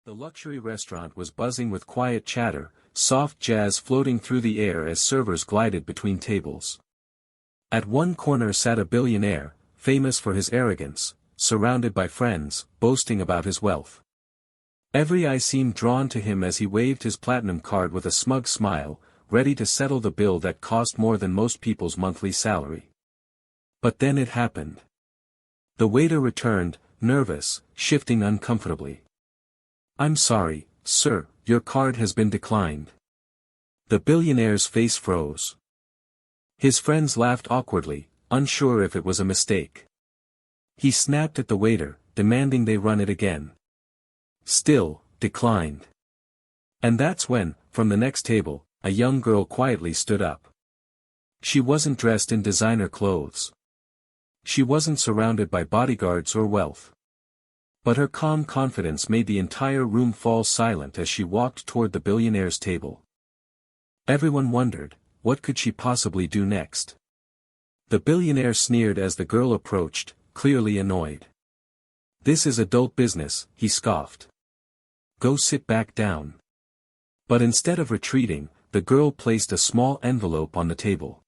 The luxury restaurant was buzzing with quiet chatter, soft jazz floating through the air as servers glided between tables. At one corner sat a billionaire, famous for his arrogance, surrounded by friends, boasting about his wealth. Every eye seemed drawn to him as he waved his platinum card with a smug smile, ready to settle the bill that cost more than most people's monthly salary. But then it happened. The waiter returned, nervous, shifting uncomfortably. "I'm sorry, sir, your card has been declined." The billionaire's face froze. His friends laughed awkwardly, unsure if it was a mistake. He snapped at the waiter, demanding they run it again. Still, declined. And that's when, from the next table, a young girl quietly stood up. She wasn't dressed in designer clothes. She wasn't surrounded by bodyguards or wealth. But her calm confidence made the entire room fall silent as she walked toward the billionaire's table. Everyone wondered, what could she possibly do next? The billionaire sneered as the girl approached, clearly annoyed. "This is adult business," he scoffed. "Go sit back down." But instead of retreating, the girl placed a small envelope on the table.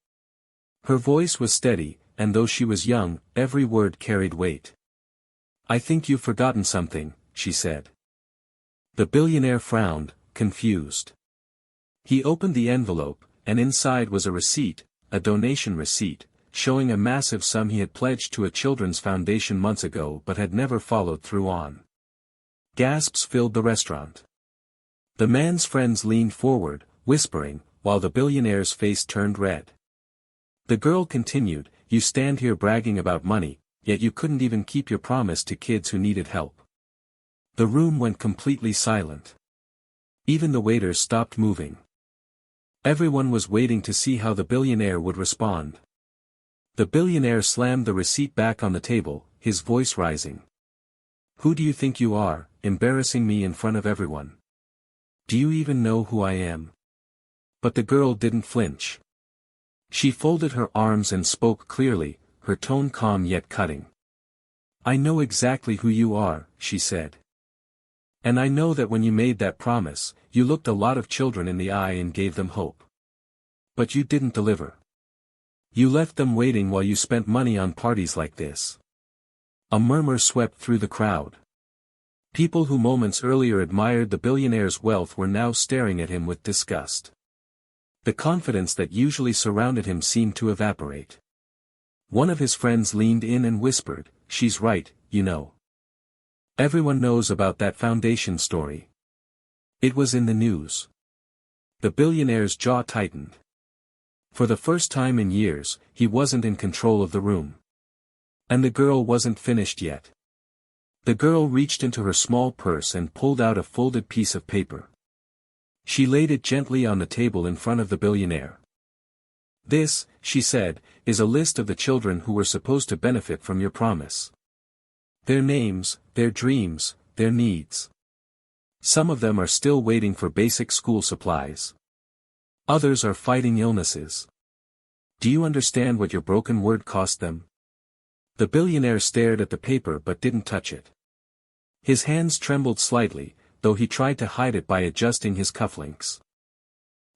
Her voice was steady, and though she was young, every word carried weight. "I think you've forgotten something," she said. The billionaire frowned, confused. He opened the envelope, and inside was a receipt, a donation receipt, showing a massive sum he had pledged to a children's foundation months ago but had never followed through on. Gasps filled the restaurant. The man's friends leaned forward, whispering, while the billionaire's face turned red. The girl continued, "You stand here bragging about money, yet you couldn't even keep your promise to kids who needed help." The room went completely silent. Even the waiters stopped moving. Everyone was waiting to see how the billionaire would respond. The billionaire slammed the receipt back on the table, his voice rising. "Who do you think you are, embarrassing me in front of everyone? Do you even know who I am?" But the girl didn't flinch. She folded her arms and spoke clearly, her tone calm yet cutting. "I know exactly who you are," she said. "And I know that when you made that promise, you looked a lot of children in the eye and gave them hope. But you didn't deliver. You left them waiting while you spent money on parties like this." A murmur swept through the crowd. People who moments earlier admired the billionaire's wealth were now staring at him with disgust. The confidence that usually surrounded him seemed to evaporate. One of his friends leaned in and whispered, "She's right, you know. Everyone knows about that foundation story. It was in the news." The billionaire's jaw tightened. For the first time in years, he wasn't in control of the room. And the girl wasn't finished yet. The girl reached into her small purse and pulled out a folded piece of paper. She laid it gently on the table in front of the billionaire. "This," she said, "is a list of the children who were supposed to benefit from your promise. Their names, their dreams, their needs. Some of them are still waiting for basic school supplies. Others are fighting illnesses. Do you understand what your broken word cost them?" The billionaire stared at the paper but didn't touch it. His hands trembled slightly, though he tried to hide it by adjusting his cufflinks.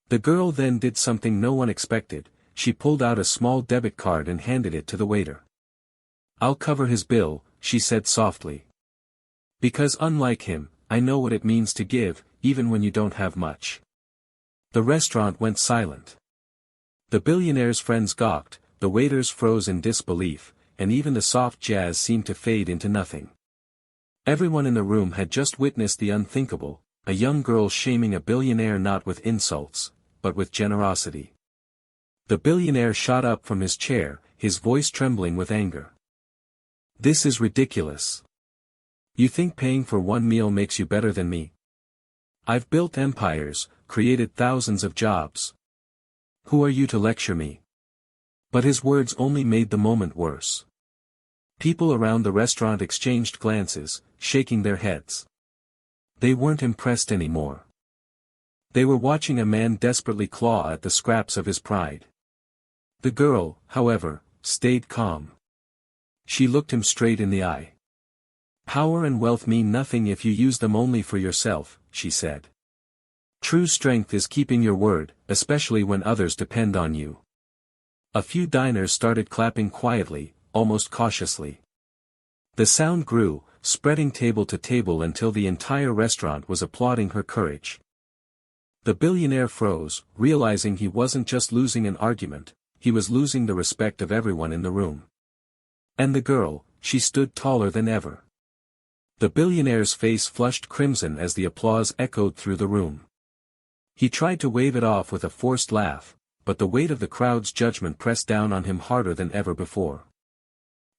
The girl then did something no one expected. She pulled out a small debit card and handed it to the waiter. "I'll cover his bill," she said softly. "Because unlike him, I know what it means to give, even when you don't have much." The restaurant went silent. The billionaire's friends gawked, the waiters froze in disbelief, and even the soft jazz seemed to fade into nothing. Everyone in the room had just witnessed the unthinkable, a young girl shaming a billionaire not with insults, but with generosity. The billionaire shot up from his chair, his voice trembling with anger. "This is ridiculous. You think paying for one meal makes you better than me? I've built empires, created thousands of jobs. Who are you to lecture me?" But his words only made the moment worse. People around the restaurant exchanged glances, shaking their heads. They weren't impressed anymore. They were watching a man desperately claw at the scraps of his pride. The girl, however, stayed calm. She looked him straight in the eye. Power and wealth mean nothing if you use them only for yourself, she said. True strength is keeping your word, especially when others depend on you. A few diners started clapping quietly, almost cautiously. The sound grew, spreading table to table until the entire restaurant was applauding her courage. The billionaire froze, realizing he wasn't just losing an argument, he was losing the respect of everyone in the room. And the girl, she stood taller than ever. The billionaire's face flushed crimson as the applause echoed through the room. He tried to wave it off with a forced laugh, but the weight of the crowd's judgment pressed down on him harder than ever before.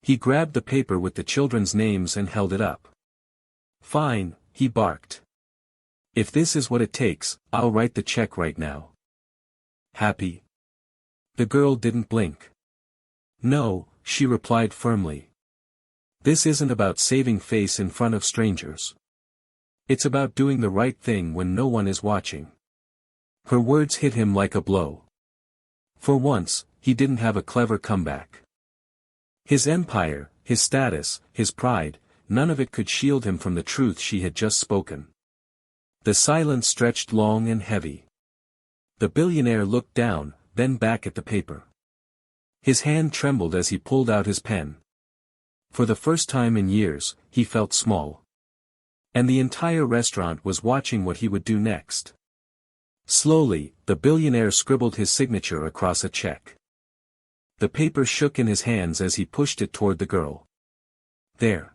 He grabbed the paper with the children's names and held it up. Fine, he barked. If this is what it takes, I'll write the check right now. Happy? The girl didn't blink. No, she replied firmly. This isn't about saving face in front of strangers. It's about doing the right thing when no one is watching. Her words hit him like a blow. For once, he didn't have a clever comeback. His empire, his status, his pride, none of it could shield him from the truth she had just spoken. The silence stretched long and heavy. The billionaire looked down, then back at the paper. His hand trembled as he pulled out his pen. For the first time in years, he felt small. And the entire restaurant was watching what he would do next. Slowly, the billionaire scribbled his signature across a check. The paper shook in his hands as he pushed it toward the girl. There.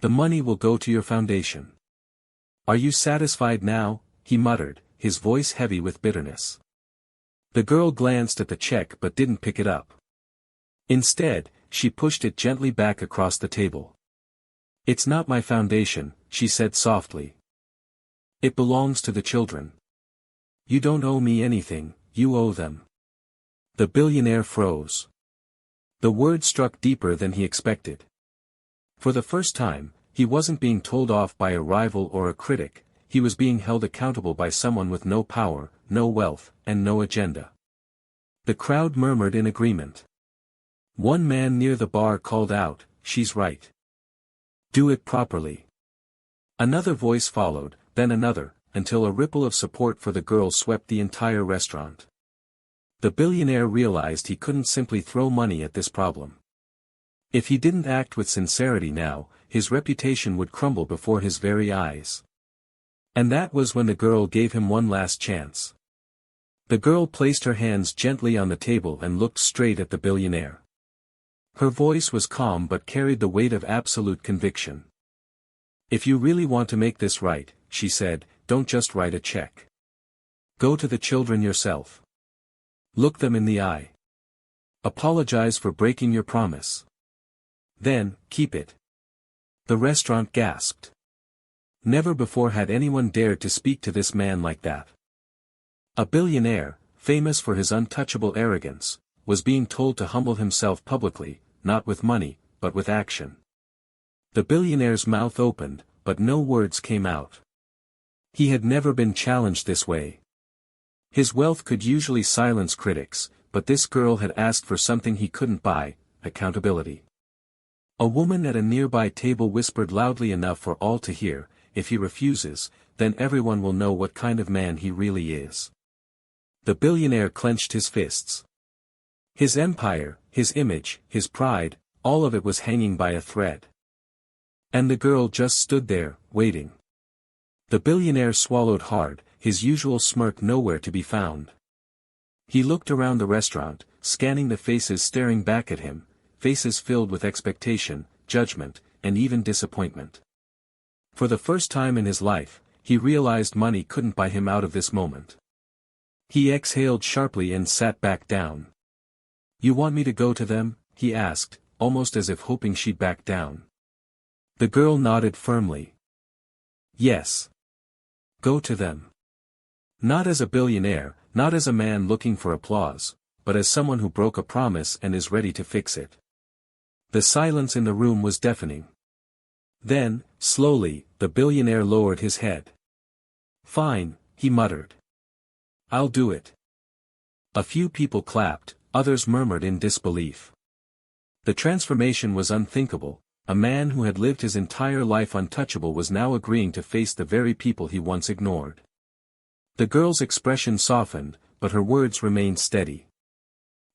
The money will go to your foundation. Are you satisfied now? He muttered, his voice heavy with bitterness. The girl glanced at the check but didn't pick it up. Instead, she pushed it gently back across the table. It's not my foundation, she said softly. It belongs to the children. You don't owe me anything, you owe them. The billionaire froze. The word struck deeper than he expected. For the first time, he wasn't being told off by a rival or a critic, he was being held accountable by someone with no power, no wealth, and no agenda. The crowd murmured in agreement. One man near the bar called out, "She's right. Do it properly." Another voice followed, then another, until a ripple of support for the girl swept the entire restaurant. The billionaire realized he couldn't simply throw money at this problem. If he didn't act with sincerity now, his reputation would crumble before his very eyes. And that was when the girl gave him one last chance. The girl placed her hands gently on the table and looked straight at the billionaire. Her voice was calm but carried the weight of absolute conviction. If you really want to make this right, she said, don't just write a check. Go to the children yourself. Look them in the eye. Apologize for breaking your promise. Then, keep it. The restaurant gasped. Never before had anyone dared to speak to this man like that. A billionaire, famous for his untouchable arrogance, was being told to humble himself publicly, not with money, but with action. The billionaire's mouth opened, but no words came out. He had never been challenged this way. His wealth could usually silence critics, but this girl had asked for something he couldn't buy, accountability. A woman at a nearby table whispered loudly enough for all to hear, if he refuses, then everyone will know what kind of man he really is. The billionaire clenched his fists. His empire, his image, his pride, all of it was hanging by a thread. And the girl just stood there, waiting. The billionaire swallowed hard, his usual smirk nowhere to be found. He looked around the restaurant, scanning the faces staring back at him, faces filled with expectation, judgment, and even disappointment. For the first time in his life, he realized money couldn't buy him out of this moment. He exhaled sharply and sat back down. You want me to go to them? He asked, almost as if hoping she'd back down. The girl nodded firmly. Yes. Go to them. Not as a billionaire, not as a man looking for applause, but as someone who broke a promise and is ready to fix it. The silence in the room was deafening. Then, slowly, the billionaire lowered his head. Fine, he muttered. I'll do it. A few people clapped, others murmured in disbelief. The transformation was unthinkable, a man who had lived his entire life untouchable was now agreeing to face the very people he once ignored. The girl's expression softened, but her words remained steady.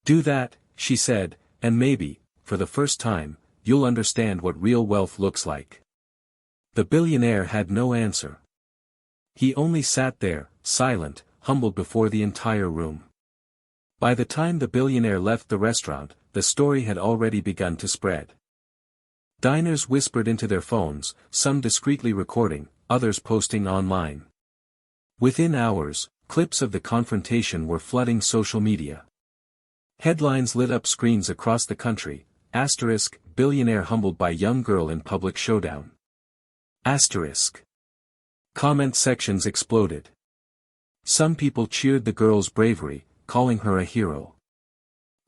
"Do that," she said, "and maybe, for the first time, you'll understand what real wealth looks like." The billionaire had no answer. He only sat there, silent, humbled before the entire room. By the time the billionaire left the restaurant, the story had already begun to spread. Diners whispered into their phones, some discreetly recording, others posting online. Within hours, clips of the confrontation were flooding social media. Headlines lit up screens across the country, asterisk, billionaire humbled by young girl in public showdown. Asterisk. Comment sections exploded. Some people cheered the girl's bravery, calling her a hero.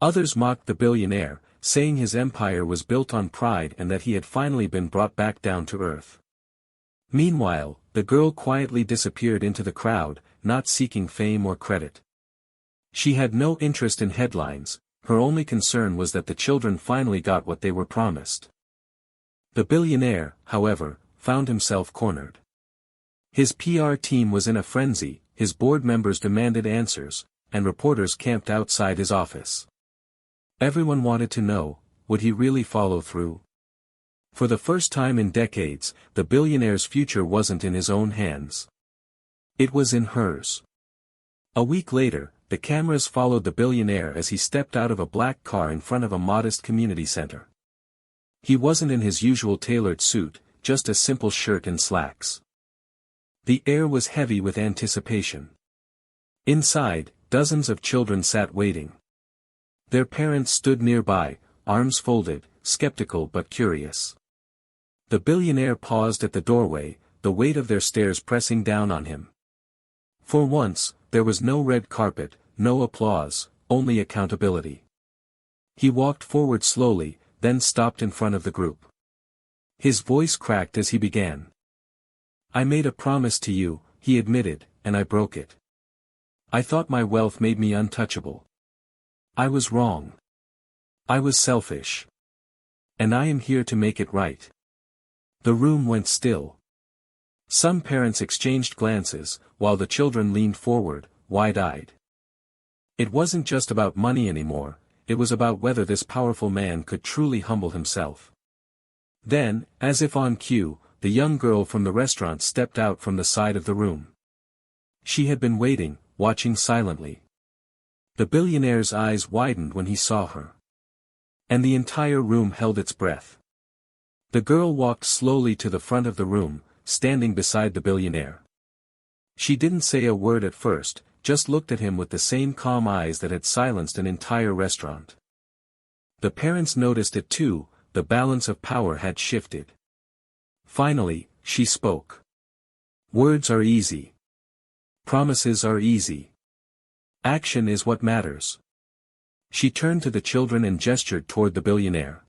Others mocked the billionaire, saying his empire was built on pride and that he had finally been brought back down to earth. Meanwhile, the girl quietly disappeared into the crowd, not seeking fame or credit. She had no interest in headlines, her only concern was that the children finally got what they were promised. The billionaire, however, found himself cornered. His PR team was in a frenzy, his board members demanded answers, and reporters camped outside his office. Everyone wanted to know, would he really follow through? For the first time in decades, the billionaire's future wasn't in his own hands. It was in hers. A week later, the cameras followed the billionaire as he stepped out of a black car in front of a modest community center. He wasn't in his usual tailored suit, just a simple shirt and slacks. The air was heavy with anticipation. Inside, dozens of children sat waiting. Their parents stood nearby, arms folded, skeptical but curious. The billionaire paused at the doorway, the weight of their stares pressing down on him. For once, there was no red carpet, no applause, only accountability. He walked forward slowly, then stopped in front of the group. His voice cracked as he began. "I made a promise to you," he admitted, "and I broke it. I thought my wealth made me untouchable. I was wrong. I was selfish. And I am here to make it right." The room went still. Some parents exchanged glances, while the children leaned forward, wide-eyed. It wasn't just about money anymore, it was about whether this powerful man could truly humble himself. Then, as if on cue, the young girl from the restaurant stepped out from the side of the room. She had been waiting, watching silently. The billionaire's eyes widened when he saw her. And the entire room held its breath. The girl walked slowly to the front of the room, standing beside the billionaire. She didn't say a word at first, just looked at him with the same calm eyes that had silenced an entire restaurant. The parents noticed it too, the balance of power had shifted. Finally, she spoke. "Words are easy. Promises are easy. Action is what matters." She turned to the children and gestured toward the billionaire.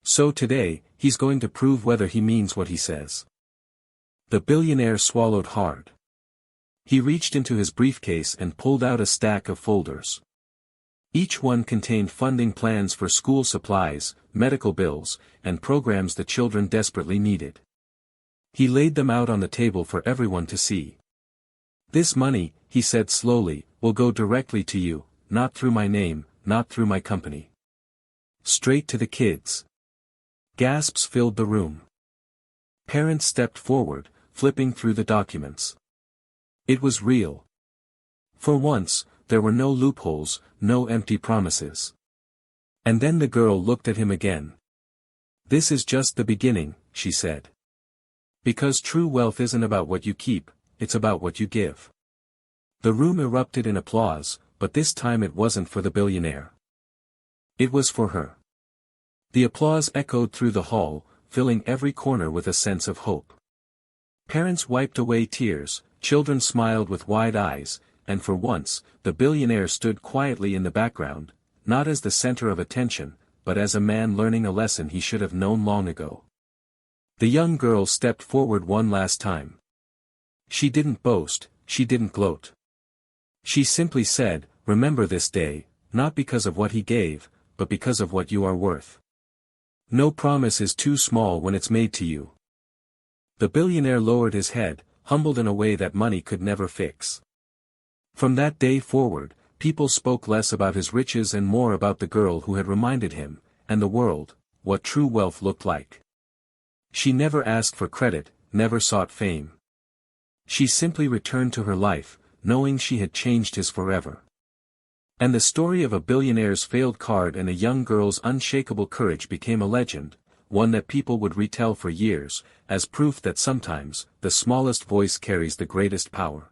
"So today, he's going to prove whether he means what he says." The billionaire swallowed hard. He reached into his briefcase and pulled out a stack of folders. Each one contained funding plans for school supplies, medical bills, and programs the children desperately needed. He laid them out on the table for everyone to see. "This money," he said slowly, "will go directly to you, not through my name, not through my company. Straight to the kids." Gasps filled the room. Parents stepped forward, flipping through the documents. It was real. For once, there were no loopholes, no empty promises. And then the girl looked at him again. "This is just the beginning," she said. "Because true wealth isn't about what you keep, it's about what you give." The room erupted in applause, but this time it wasn't for the billionaire. It was for her. The applause echoed through the hall, filling every corner with a sense of hope. Parents wiped away tears, children smiled with wide eyes, and for once, the billionaire stood quietly in the background, not as the center of attention, but as a man learning a lesson he should have known long ago. The young girl stepped forward one last time. She didn't boast, she didn't gloat. She simply said, "Remember this day, not because of what he gave, but because of what you are worth." No promise is too small when it's made to you. The billionaire lowered his head, humbled in a way that money could never fix. From that day forward, people spoke less about his riches and more about the girl who had reminded him, and the world, what true wealth looked like. She never asked for credit, never sought fame. She simply returned to her life, knowing she had changed his forever. And the story of a billionaire's failed card and a young girl's unshakable courage became a legend, one that people would retell for years, as proof that sometimes, the smallest voice carries the greatest power.